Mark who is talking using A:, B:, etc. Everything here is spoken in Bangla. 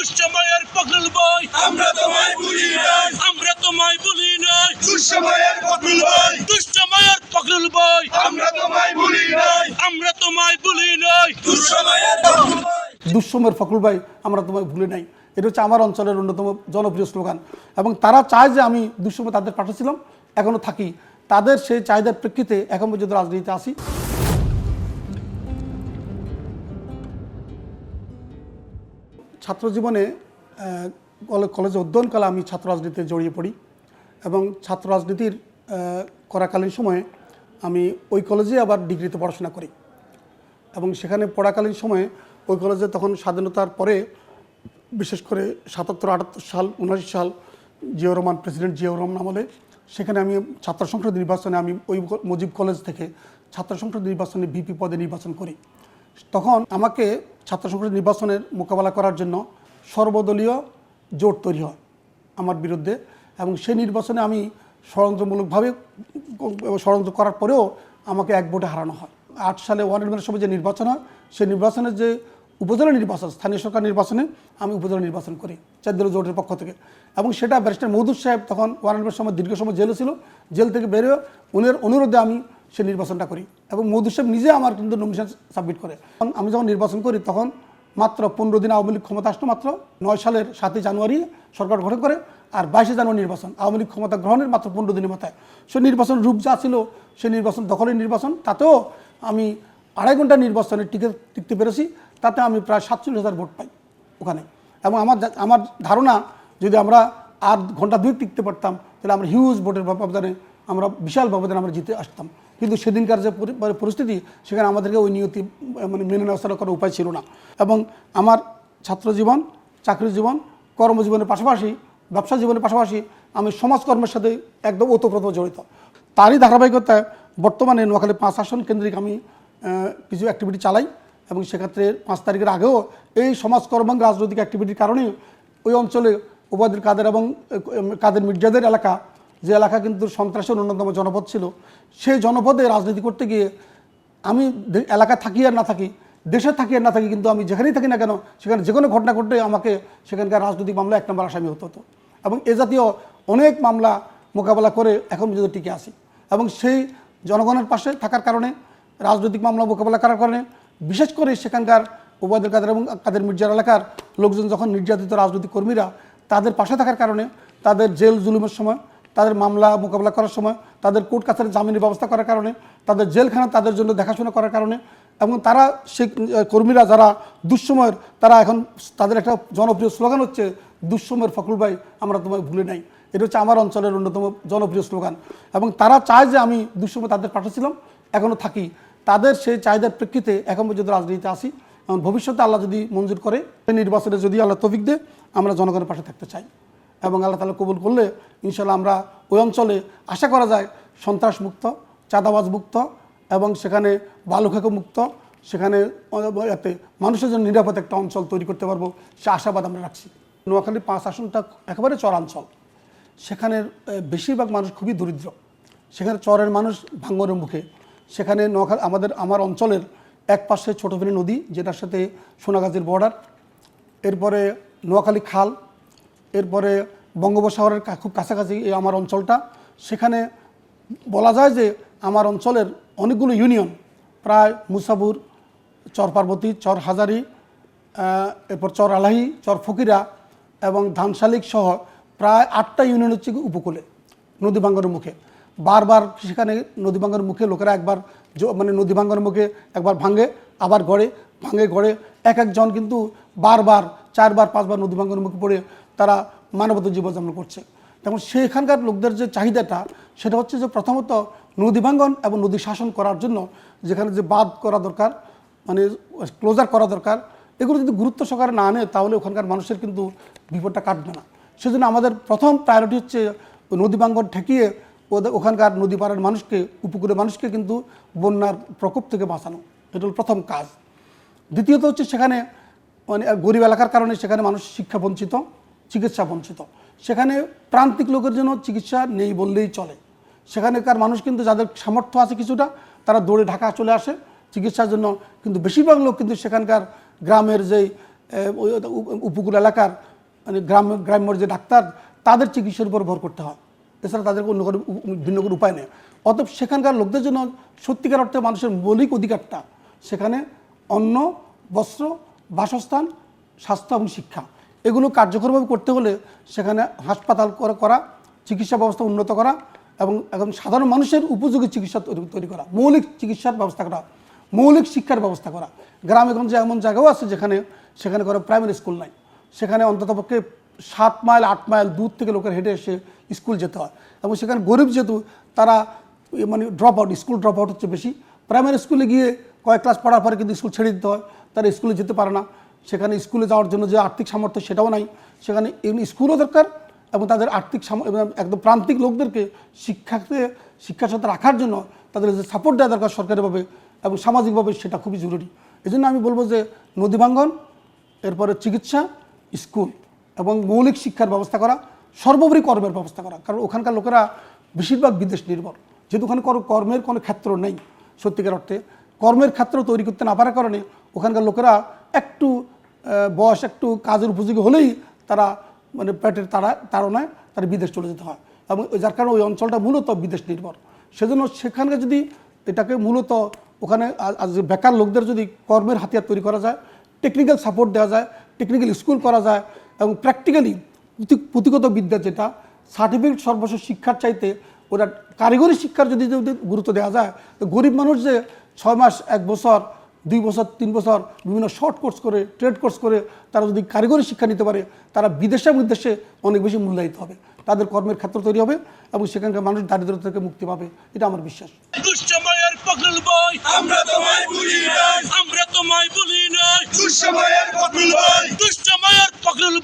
A: দুঃসময়ের ফখরুল ভাই
B: আমরা তোমায় ভুলি নাই,
A: আমরা তোমায় ভুলি নাই।
B: দুঃসময়ের ফখরুল ভাই
A: দুঃসময়ের ফখরুল ভাই
B: আমরা তোমায় ভুলি নাই,
A: আমরা তোমায় ভুলি নাই।
B: দুঃসময়ের ফখরুল ভাই।
C: দুঃসময়ের ফখরুল ভাই আমরা তোমায় ভুলে নাই, এটা হচ্ছে আমার অঞ্চলের অন্যতম জনপ্রিয় স্লোগান। এবং তারা চায় যে আমি দুঃসময় তাদের পাঠিয়েছিলাম, এখনও থাকি, তাদের সেই চাহিদার প্রেক্ষিতে এখন পর্যন্ত রাজনীতিতে আসি। ছাত্র জীবনে কলেজে অধ্যয়নকালে আমি ছাত্র রাজনীতিতে জড়িয়ে পড়ি এবং ছাত্র রাজনীতির করাকালীন সময়ে আমি ওই কলেজে আবার ডিগ্রিতে পড়াশোনা করি এবং সেখানে পড়াকালীন সময়ে ওই কলেজে তখন স্বাধীনতার পরে বিশেষ করে ৭৭-৭৮ সাল ৭৯ সাল প্রেসিডেন্ট জিয়াউর রহমান আমলে সেখানে আমি ছাত্র সংসদ নির্বাচনে আমি ওই মুজিব কলেজ থেকে ছাত্র সংসদ নির্বাচনে ভিপি পদে নির্বাচন করি। তখন আমাকে ছাত্র সংসদ নির্বাচনের মোকাবেলা করার জন্য সর্বদলীয় জোট তৈরি হয় আমার বিরুদ্ধে এবং সেই নির্বাচনে আমি ষড়যন্ত্রমূলকভাবে ষড়যন্ত্র করার পরেও আমাকে এক ভোটে হারানো হয়। ৮ সালে ওয়ার্ড মেম্বারের সময় যে নির্বাচন হয় সেই নির্বাচনের যে উপজেলা নির্বাচন, স্থানীয় সরকার নির্বাচনে আমি উপজেলা নির্বাচন করি 4 দলীয় জোটের পক্ষ থেকে এবং সেটা ব্যারিস্টার মওদুদ সাহেব তখন ওয়ার্ড মেম্বারের সময় দীর্ঘ সময় জেলে ছিল, জেল থেকে বেরিয়ে উনার অনুরোধে আমি সেই নির্বাচনটা করি এবং মওদুদ সাহেব নিজে আমার কিন্তু নমিনেশন সাবমিট করে। আমি যখন নির্বাচন করি তখন মাত্র 15 দিন আওয়ামী লীগ ক্ষমতা আসলো, মাত্র 9 সালের 7 জানুয়ারি সরকার গঠন করে আর 22 জানুয়ারি নির্বাচন, আওয়ামী লীগ ক্ষমতা গ্রহণের মাত্র 15 দিনের মাথায় সে নির্বাচন রূপ যা ছিল সেই নির্বাচন দখলের নির্বাচন, তাতেও আমি 2.5 ঘন্টা নির্বাচনে টিকতে পেরেছি, তাতে আমি প্রায় 47,000 ভোট পাই ওখানে। এবং আমার ধারণা যদি আমরা আর ঘন্টা 2 টিকতে পারতাম তাহলে আমরা হিউজ ভোটের ব্যবধানে আমরা বিশাল ব্যবধানে আমরা জিতে আসতাম। কিন্তু সেদিনকার যে পরিস্থিতি সেখানে আমাদেরকে ওই নিয়তি মেনে নেওয়া করার উপায় ছিল না। এবং আমার ছাত্র জীবন, চাকরি জীবন, কর্মজীবনের পাশাপাশি ব্যবসা জীবনের পাশাপাশি আমি সমাজকর্মের সাথে একদম ওতপ্রোত জড়িত। তারই ধারাবাহিকতায় বর্তমানে নোয়াখালী 5 আসন কেন্দ্রিক আমি কিছু অ্যাক্টিভিটি চালাই এবং সেক্ষেত্রে 5 তারিখের আগেও এই সমাজকর্ম এবং রাজনৈতিক অ্যাক্টিভিটির কারণে ওই অঞ্চলে ওবায়দুল কাদের এবং কাদের মির্জাদের এলাকা, যে এলাকা কিন্তু সন্ত্রাসের অন্যতম জনপদ ছিল, সেই জনপদে রাজনীতি করতে গিয়ে আমি এলাকায় থাকি আর না থাকি, দেশে থাকি আর না থাকি, কিন্তু আমি যেখানেই থাকি না কেন সেখানে যে কোনো ঘটনা ঘটলে আমাকে সেখানকার রাজনৈতিক মামলা 1 নম্বর আসামি হতে হতো এবং এ জাতীয় অনেক মামলা মোকাবেলা করে এখন পর্যন্ত টিকে আসি। এবং সেই জনগণের পাশে থাকার কারণে, রাজনৈতিক মামলা মোকাবেলা করার কারণে, বিশেষ করে সেখানকার ওবায়দুল কাদের এবং কাদের মির্জার এলাকার লোকজন যখন নির্যাতিত রাজনৈতিক কর্মীরা তাদের পাশে থাকার কারণে, তাদের জেল জুলুমের সময়, তাদের মামলা মোকাবেলা করার সময়, তাদের কোর্ট কাছারি জামিনের ব্যবস্থা করার কারণে, তাদের জেলখানা তাদের জন্য দেখাশোনা করার কারণে এবং তারা সেই কর্মীরা যারা দুঃসময়ের, তারা এখন তাদের একটা জনপ্রিয় স্লোগান হচ্ছে দুঃসময়ের ফখরুল ভাই আমরা তোমায় ভুলে নাই, এটা হচ্ছে আমার অঞ্চলের অন্যতম জনপ্রিয় স্লোগান। এবং তারা চায় যে আমি দুঃসময় তাদের পাঠিয়েছিলাম, এখনও থাকি, তাদের সেই চাহিদার প্রেক্ষিতে এখন পর্যন্ত রাজনীতিতে আসি এবং ভবিষ্যতে আল্লাহ যদি মঞ্জুর করে নির্বাচনে যদি আল্লাহ তৌফিক দেয় আমরা জনগণের পাশে থাকতে চাই এবং আল্লাহ তাআলা কবুল করলে ইনশাআল্লাহ আমরা ওই অঞ্চলে আশা করা যায় সন্ত্রাস মুক্ত, চাঁদাবাজ মুক্ত এবং সেখানে বালুখাকে মুক্ত, সেখানে মানুষের জন্য নিরাপদ একটা অঞ্চল তৈরি করতে পারবো সে আশাবাদ আমরা রাখছি। নোয়াখালী 5 আসনটা একেবারে চরাঞ্চল, সেখানের বেশিরভাগ মানুষ খুবই দরিদ্র, সেখানে চরের মানুষ ভাঙনের মুখে, সেখানে নোয়াখালী আমার অঞ্চলের এক পাশে ছোটফেনী নদী যেটার সাথে সোনাগাজীর বর্ডার, এরপরে নোয়াখালী খাল, এরপরে বঙ্গোপসাগরের খুব কাছাকাছি এই আমার অঞ্চলটা। সেখানে বলা যায় যে আমার অঞ্চলের অনেকগুলো ইউনিয়ন, প্রায় মুসাপুর, চর পার্বতী, চর হাজারি, এরপর চর আলাহি, চর ফকিরা এবং ধানশালিক সহ প্রায় 8টা ইউনিয়ন হচ্ছে উপকূলে নদী ভাঙ্গনের মুখে। বারবার সেখানে নদী ভাঙ্গনের মুখে লোকেরা একবার নদী ভাঙ্গনের মুখে একবার ভাঙে, আবার গড়ে, ভাঙে গড়ে, এক একজন কিন্তু বারবার 4 বার 5 বার নদী ভাঙ্গনের মুখে পড়ে তারা মানবত জীবনযাপন করছে। তেমন সেখানকার লোকদের যে চাহিদাটা সেটা হচ্ছে যে প্রথমত নদী ভাঙ্গন এবং নদী শাসন করার জন্য যেখানে যে বাঁধ করা দরকার, ক্লোজার করা দরকার, এগুলো যদি গুরুত্ব সহকারে না আনে তাহলে ওখানকার মানুষের কিন্তু বিপদটা কাটবে না। সেজন্য আমাদের প্রথম প্রায়োরিটি হচ্ছে নদী ভাঙ্গন ঠেকিয়ে ওখানকার নদী পাড়ের মানুষকে, উপকূলের মানুষকে কিন্তু বন্যার প্রকোপ থেকে বাঁচানো, এটা হল প্রথম কাজ। দ্বিতীয়ত হচ্ছে সেখানে গরিব এলাকার কারণে সেখানে মানুষ শিক্ষা বঞ্চিত, চিকিৎসা বঞ্চিত, সেখানে প্রান্তিক লোকের জন্য চিকিৎসা নেই বললেই চলে। সেখানকার মানুষ কিন্তু যাদের সামর্থ্য আছে কিছুটা তারা দৌড়ে ঢাকা চলে আসে চিকিৎসার জন্য, কিন্তু বেশিরভাগ লোক কিন্তু সেখানকার গ্রামের যেই ওই উপকূল এলাকার মানে গ্রাম্য যে ডাক্তার তাদের চিকিৎসার উপর ভর করতে হয়, এছাড়া তাদের অন্য কোনো ভিন্ন কোনো উপায় নেই। অতএব সেখানকার লোকদের জন্য সত্যিকার অর্থে মানুষের মৌলিক অধিকারটা সেখানে অন্ন, বস্ত্র, বাসস্থান, স্বাস্থ্য এবং শিক্ষা এগুলো কার্যকরভাবে করতে হলে সেখানে হাসপাতাল করা, চিকিৎসা ব্যবস্থা উন্নত করা এবং এখন সাধারণ মানুষের উপযোগী চিকিৎসা তৈরি করা, মৌলিক চিকিৎসার ব্যবস্থা করা, মৌলিক শিক্ষার ব্যবস্থা করা। গ্রামে গঞ্জে এমন জায়গাও আছে সেখানে কোনো প্রাইমারি স্কুল নাই, সেখানে অন্ততপক্ষে 7 মাইল 8 মাইল দূর থেকে লোকের হেঁটে এসে স্কুল যেতে হয় এবং সেখানে গরিব যেহেতু তারা মানে স্কুল ড্রপ আউট হচ্ছে বেশি। প্রাইমারি স্কুলে গিয়ে কয়েক ক্লাস পড়ার পরে কিন্তু স্কুল ছেড়ে দিতে হয়, তারা স্কুলে যেতে পারে না, সেখানে স্কুলে যাওয়ার জন্য যে আর্থিক সামর্থ্য সেটাও নাই, সেখানে স্কুলও দরকার এবং তাদের আর্থিক একদম প্রান্তিক লোকদেরকে শিক্ষার সাথে রাখার জন্য তাদের যে সাপোর্ট দেওয়া দরকার সরকারিভাবে এবং সামাজিকভাবে সেটা খুবই জরুরি। এই জন্য আমি বলবো যে নদী ভাঙ্গন, এরপরে চিকিৎসা, স্কুল এবং মৌলিক শিক্ষার ব্যবস্থা করা, সর্বোপরি কর্মের ব্যবস্থা করা। কারণ ওখানকার লোকেরা বেশিরভাগ বিদেশ নির্ভর, যেহেতু ওখানে কর্মের কোনো ক্ষেত্র নেই, সত্যিকার অর্থে কর্মের ক্ষেত্র তৈরি করতে না পারার কারণে ওখানকার লোকেরা একটু বয়স একটু কাজের উপযোগী হলেই তারা মানে পেটের তাড়নায় তারা বিদেশ চলে যেতে হয় এবং যার কারণে ওই অঞ্চলটা মূলত বিদেশ নির্ভর। সেজন্য সেখানকে যদি এটাকে মূলত ওখানে বেকার লোকদের যদি কর্মের হাতিয়ার তৈরি করা যায়, টেকনিক্যাল সাপোর্ট দেওয়া যায়, টেকনিক্যাল স্কুল করা যায় এবং প্র্যাকটিক্যালি পুঁথিগত বিদ্যা যেটা সার্টিফিকেট সর্বশেষ শিক্ষার চাইতে ওরা কারিগরি শিক্ষার যদি গুরুত্ব দেওয়া যায়, তো গরিব মানুষ যে 6 মাস 1 বছর 2 বছর 3 বছর বিভিন্ন শর্ট কোর্স করে ট্রেড কোর্স করে তারা যদি কারিগরি শিক্ষা নিতে পারে, তারা বিদেশে অনেক বেশি মূল্যায়িত হবে, তাদের কর্মের ক্ষেত্র তৈরি হবে এবং সেখানকার মানুষ দারিদ্রতা থেকে মুক্তি পাবে, এটা আমার বিশ্বাস।
A: দুঃসময়ের ফখরুল ভাই
B: আমরা তোমায় ভুলি নাই,
A: আমরা তোমায় ভুলি নাই,
B: দুঃসময়ের ফখরুল ভাই
A: দুঃসময়ের ফখরুল